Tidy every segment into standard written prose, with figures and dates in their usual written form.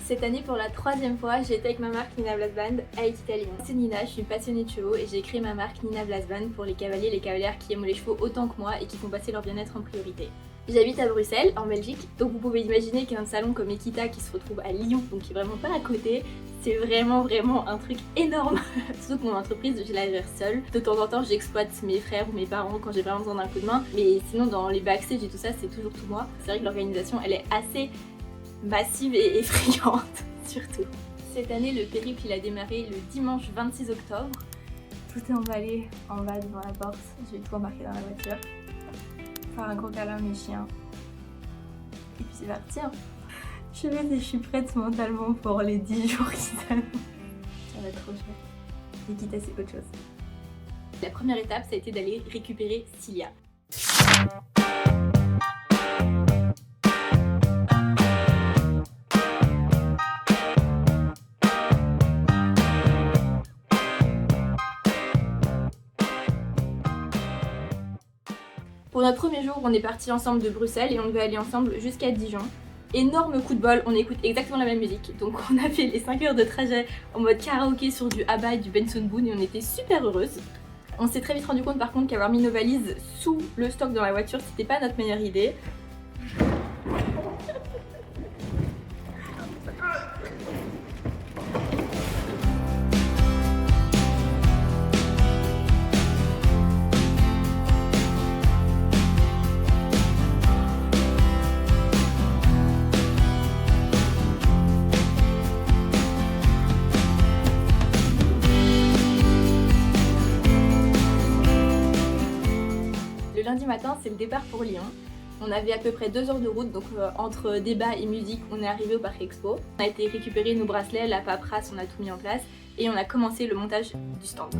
Cette année, pour la troisième fois, j'ai été avec ma marque Nina Blasband à Equitalia. C'est Nina, je suis passionnée de chevaux et j'ai créé ma marque Nina Blasband pour les cavaliers et les cavalières qui aiment les chevaux autant que moi et qui font passer leur bien-être en priorité. J'habite à Bruxelles, en Belgique, donc vous pouvez imaginer qu'un salon comme Equita qui se retrouve à Lyon, donc qui est vraiment pas à côté, c'est vraiment un truc énorme. Surtout que mon entreprise, je la gère seule. De temps en temps, j'exploite mes frères ou mes parents quand j'ai vraiment besoin d'un coup de main, mais sinon dans les backstage et tout ça, c'est toujours tout moi. C'est vrai que l'organisation, elle est assez massive et effrayante, surtout. Cette année, le périple il a démarré le dimanche 26 octobre. Tout est emballé en bas devant la porte. Je vais tout embarquer dans la voiture. Faire un gros câlin à mes chiens. Et puis c'est parti. Hein. Je sais pas si je suis prête mentalement pour les 10 jours qui s'annoncent. Ça va être trop chouette. Equita, c'est autre chose. La première étape, ça a été d'aller récupérer Cilia. Pour notre premier jour, on est partis ensemble de Bruxelles et on devait aller ensemble jusqu'à Dijon. Énorme coup de bol, on écoute exactement la même musique. Donc on a fait les 5 heures de trajet en mode karaoké sur du ABBA et du Benson Boone et on était super heureuses. On s'est très vite rendu compte par contre qu'avoir mis nos valises sous le stock dans la voiture, c'était pas notre meilleure idée. Lundi matin, c'est le départ pour Lyon. On avait à peu près 2 heures de route, donc entre débat et musique, on est arrivé au Parc Expo. On a été récupérer nos bracelets, la paperasse, on a tout mis en place et on a commencé le montage du stand.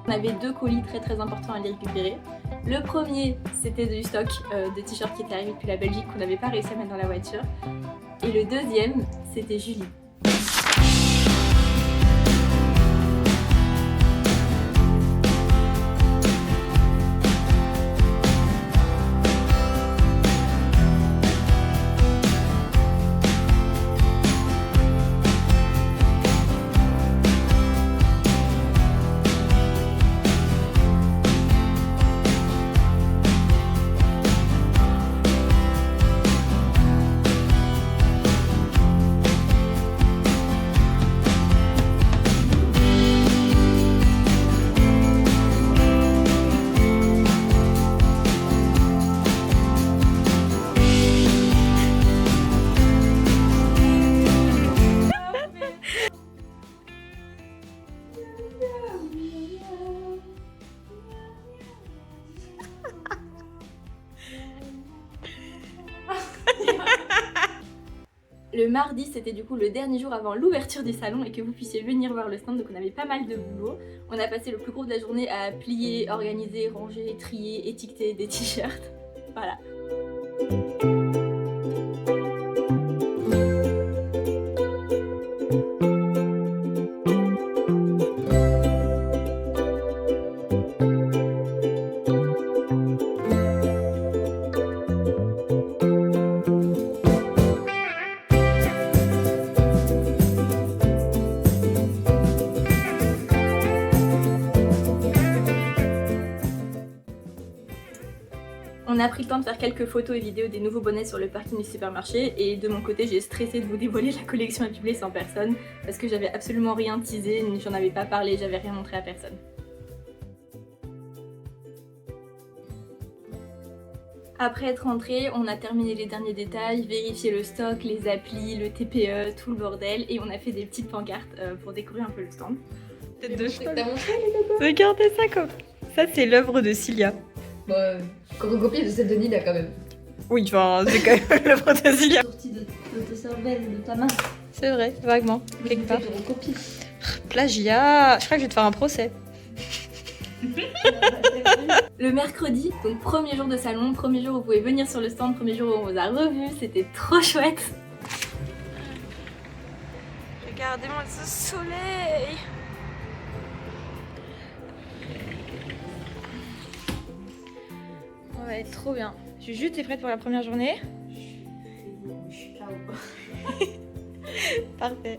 On avait 2 colis très importants à les récupérer. Le premier, c'était du stock de t-shirts qui étaient arrivés depuis la Belgique qu'on n'avait pas réussi à mettre dans la voiture. Et le deuxième, c'était Julie. Le mardi, c'était du coup le dernier jour avant l'ouverture du salon et que vous puissiez venir voir le stand, donc on avait pas mal de boulot. On a passé le plus gros de la journée à plier, organiser, ranger, trier, étiqueter des t-shirts. Voilà. On a pris le temps de faire quelques photos et vidéos des nouveaux bonnets sur le parking du supermarché et de mon côté j'ai stressé de vous dévoiler la collection à publier sans personne parce que j'avais absolument rien teasé, j'en avais pas parlé, j'avais rien montré à personne. Après être rentré, on a terminé les derniers détails, vérifié le stock, les applis, le TPE, tout le bordel, et on a fait des petites pancartes pour décorer un peu le stand. Tête de cheval. T'as montré les logos? Regardez ça comme... Ça c'est l'œuvre de Cilia. Bah, copie de celle de Nina quand même. Oui, enfin c'est quand même l'œuvre de Cilia. Sortie de tes cervelles, de ta main. C'est vrai, vaguement, quelque part. De recopie. Plagiat. Je crois que je vais te faire un procès. Le mercredi, donc premier jour de salon, premier jour où vous pouvez venir sur le stand, premier jour où on vous a revus, c'était trop chouette. Regardez-moi ce soleil. Ouais, trop bien. Juju, t'es prête pour la première journée? Je suis KO. Parfait.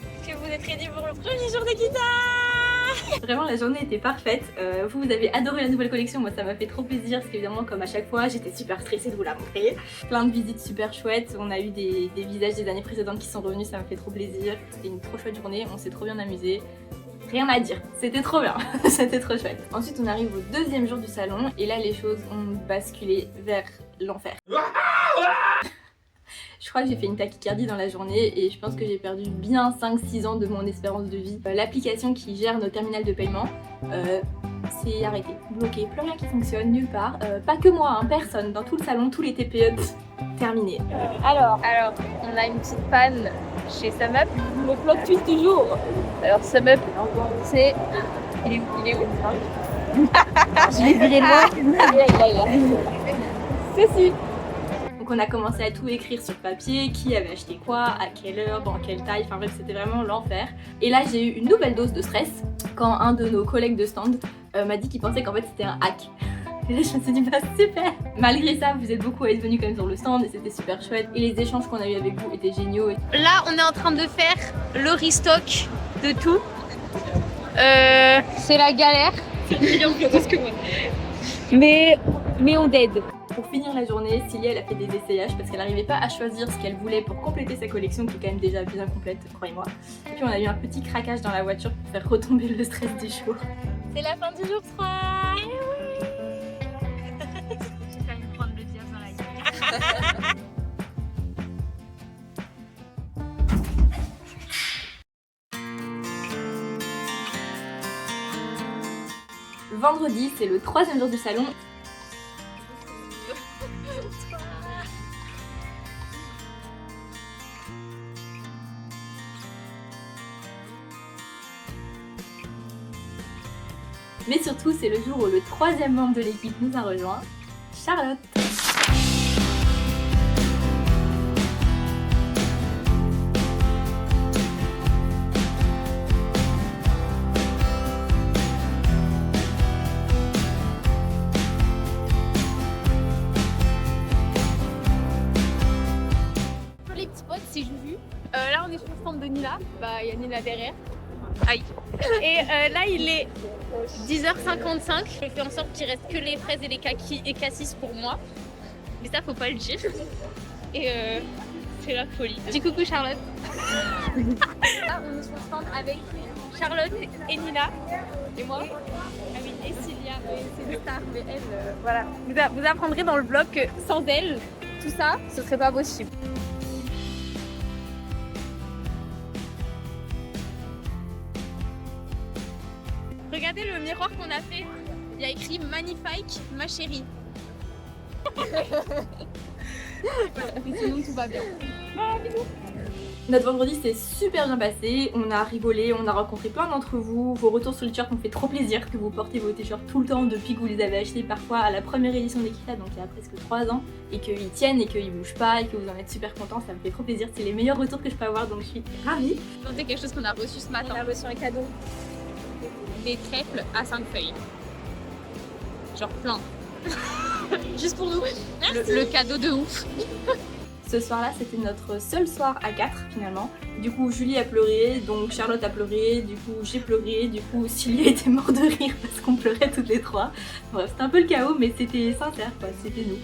Est-ce que vous êtes ready pour le premier jour de guitare? Vraiment la journée était parfaite, vous avez adoré la nouvelle collection, moi ça m'a fait trop plaisir parce qu'évidemment comme à chaque fois j'étais super stressée de vous la montrer. Plein de visites super chouettes, on a eu des visages des années précédentes qui sont revenus, ça m'a fait trop plaisir. C'était une trop chouette journée, on s'est trop bien amusé. Rien à dire, c'était trop bien, c'était trop chouette. Ensuite on arrive au deuxième jour du salon et là les choses ont basculé vers l'enfer. Je crois que j'ai fait une tachycardie dans la journée et je pense que j'ai perdu bien 5-6 ans de mon espérance de vie. L'application qui gère nos terminals de paiement s'est arrêtée, bloquée, plus rien qui fonctionne, nulle part. Pas que moi, hein, personne, dans tout le salon, tous les TPE, terminé. Alors, on a une petite panne chez SumUp. Le plot twist du jour. Alors SumUp, c'est... Il est où Je l'ai viré loin. Ceci. Donc on a commencé à tout écrire sur papier, qui avait acheté quoi, à quelle heure, dans quelle taille, enfin bref c'était vraiment l'enfer. Et là j'ai eu une nouvelle dose de stress quand un de nos collègues de stand m'a dit qu'il pensait qu'en fait c'était un hack. Et là je me suis dit bah super. Malgré ça vous êtes beaucoup à être venus quand même sur le stand et c'était super chouette. Et les échanges qu'on a eu avec vous étaient géniaux. Là, on est en train de faire le restock de tout. C'est la galère. Mais on dead. Pour finir la journée, Cilia elle a fait des essayages parce qu'elle n'arrivait pas à choisir ce qu'elle voulait pour compléter sa collection qui est quand même déjà bien complète, croyez-moi. Et puis on a eu un petit craquage dans la voiture pour faire retomber le stress du jour. C'est la fin du jour 3. Eh oui. J'ai failli me prendre le diable dans la gueule. Vendredi, c'est le 3e jour du salon. Mais surtout, c'est le jour où le 3e membre de l'équipe nous a rejoint, Charlotte. Pour les petits potes, c'est Juju. Là, on est sur le stand de Nila. Bah, il y a Nila derrière. Aïe. Et là, il est 10h55. Je fais en sorte qu'il reste que les fraises et les kakis et cassis pour moi. Mais ça, faut pas le dire. Et c'est la folie. Dis coucou Charlotte. Là, on est sur le stand avec Charlotte et Nina. Et moi. Ah oui, et Cilia. C'est une star, mais elle, voilà. Vous apprendrez dans le vlog que sans elle, tout ça, ce serait pas possible. Regardez le miroir qu'on a fait. Il y a écrit Magnifique, ma chérie. Et sinon tout va bien. Notre vendredi s'est super bien passé, on a rigolé, on a rencontré plein d'entre vous. Vos retours sur les t-shirts m'ont fait trop plaisir que vous portez vos t-shirts tout le temps depuis que vous les avez achetés parfois à la première édition d'Ekita, donc il y a presque 3 ans, et qu'ils tiennent et qu'ils bougent pas et que vous en êtes super contents, ça me fait trop plaisir. C'est les meilleurs retours que je peux avoir, donc je suis ravie. C'est quelque chose qu'on a reçu ce matin. On a reçu un cadeau. Des trèfles à 5 feuilles. Genre plein. Juste pour nous. Le cadeau de ouf. Ce soir-là, c'était notre seul soir à 4 finalement. Du coup, Julie a pleuré, donc Charlotte a pleuré, du coup j'ai pleuré, du coup Cilia était mort de rire parce qu'on pleurait toutes les trois. Bref, c'était un peu le chaos, mais c'était sincère quoi, c'était nous.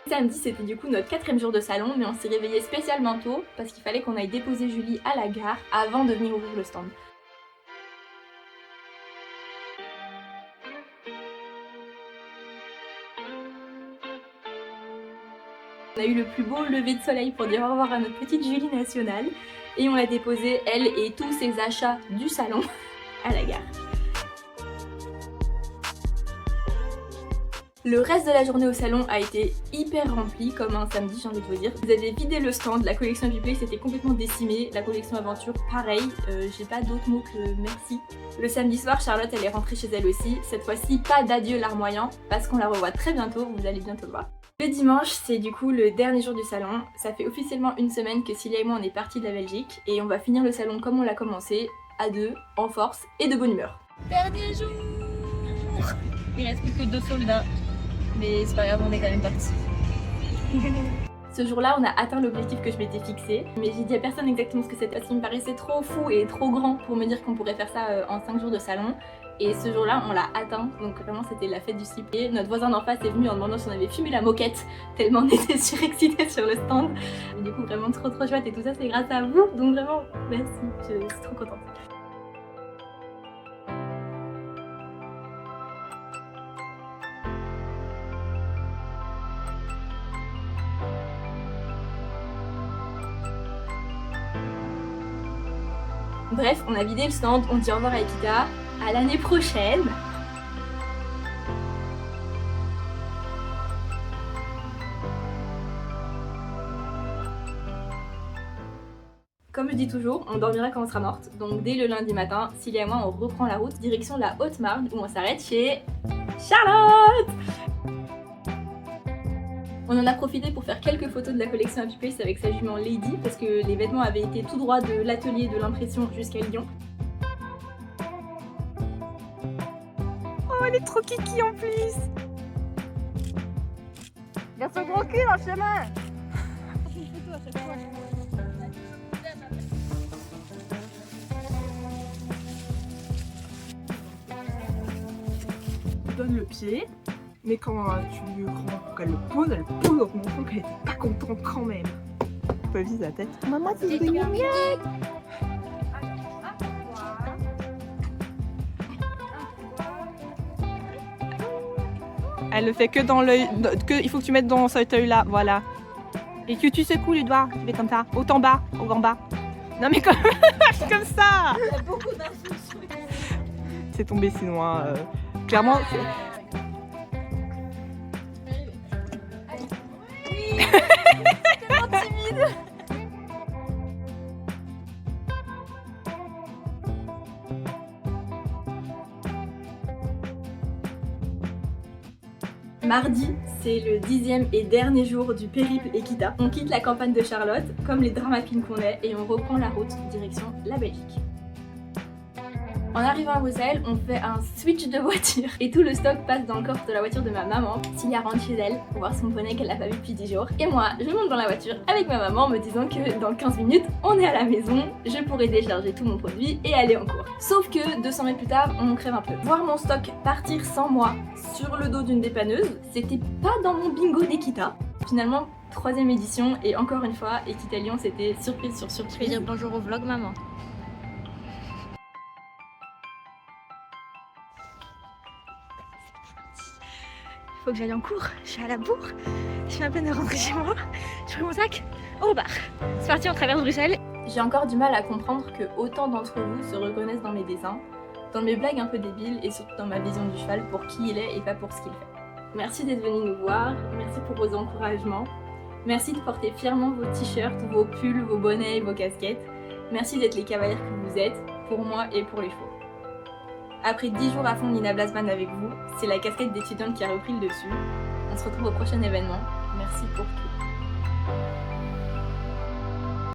Samedi, c'était du coup notre 4e jour de salon, mais on s'est réveillé spécialement tôt parce qu'il fallait qu'on aille déposer Julie à la gare avant de venir ouvrir le stand. On a eu le plus beau lever de soleil pour dire au revoir à notre petite Julie nationale et on l'a déposée, elle et tous ses achats du salon, à la gare. Le reste de la journée au salon a été hyper rempli comme un samedi, j'ai envie de vous dire. Vous avez vidé le stand, la collection Viplay c'était complètement décimée, la collection Aventure pareil, j'ai pas d'autres mots que merci. Le samedi soir, Charlotte elle est rentrée chez elle aussi, cette fois-ci pas d'adieu larmoyant parce qu'on la revoit très bientôt, vous allez bientôt le voir. Le dimanche, c'est du coup le dernier jour du salon, ça fait officiellement une semaine que Cilia et moi on est partis de la Belgique et on va finir le salon comme on l'a commencé, à deux, en force et de bonne humeur. Dernier jour. Il reste plus que 2 soldats. Mais c'est pas grave, on est quand même partis. Ce jour-là, on a atteint l'objectif que je m'étais fixé, mais j'ai dit à personne exactement ce que c'était parce qu'il me paraissait trop fou et trop grand pour me dire qu'on pourrait faire ça en 5 jours de salon. Et ce jour-là, on l'a atteint, donc vraiment c'était la fête du slip. Et notre voisin d'en face est venu en demandant si on avait fumé la moquette, tellement on était surexcités sur le stand. Mais du coup, vraiment trop chouette et tout ça, c'est grâce à vous, donc vraiment merci, je suis trop contente. Bref, on a vidé le stand, on dit au revoir à Ekita, à l'année prochaine. Comme je dis toujours, on dormira quand on sera morte, donc dès le lundi matin, Cilia et moi on reprend la route direction la Haute-Marne où on s'arrête chez Charlotte. On en a profité pour faire quelques photos de la collection Happy Place avec sa jument Lady parce que les vêtements avaient été tout droit de l'atelier de l'impression jusqu'à Lyon. Oh, elle est trop kiki en plus. Garde son gros cul dans le chemin. Tu donnes le pied, mais quand tu lui rends pour qu'elle le pose au menton qu'elle était pas contente quand même. Tu peux viser la tête. Maman, c'est bien. Elle le fait que dans l'œil, il faut que tu mettes dans cet œil là, voilà. Et que tu secoues les doigts, tu fais comme ça, haut en bas, au en bas. Non mais comme, comme ça. Il y a beaucoup d'infos. C'est tombé sinon, clairement. Mardi, c'est le 10e et dernier jour du périple Ekita. On quitte la campagne de Charlotte, comme les drama queens qu'on est, et on reprend la route direction la Belgique. En arrivant à Bruxelles, on fait un switch de voiture et tout le stock passe dans le coffre de la voiture de ma maman. Cilia rentre chez elle pour voir son poney qu'elle n'a pas vu depuis 10 jours. Et moi, je monte dans la voiture avec ma maman me disant que dans 15 minutes, on est à la maison, je pourrai décharger tout mon produit et aller en cours. Sauf que 200 mètres plus tard, on crève un peu. Voir mon stock partir sans moi sur le dos d'une dépanneuse, c'était pas dans mon bingo d'Ekita. Finalement, 3ème édition et encore une fois, Ekita Lyon, c'était surprise sur surprise. Je vais dire bonjour au vlog, maman. Faut que j'aille en cours, je suis à la bourre, je suis à peine de rentrer chez moi, je prends mon sac au bar. C'est parti, on traverse Bruxelles. J'ai encore du mal à comprendre que autant d'entre vous se reconnaissent dans mes dessins, dans mes blagues un peu débiles et surtout dans ma vision du cheval pour qui il est et pas pour ce qu'il fait. Merci d'être venus nous voir, merci pour vos encouragements, merci de porter fièrement vos t-shirts, vos pulls, vos bonnets et vos casquettes, merci d'être les cavalières que vous êtes, pour moi et pour les chevaux. Après 10 jours à fond de Nina Blasman avec vous, c'est la casquette d'étudiante qui a repris le dessus. On se retrouve au prochain événement. Merci pour tout.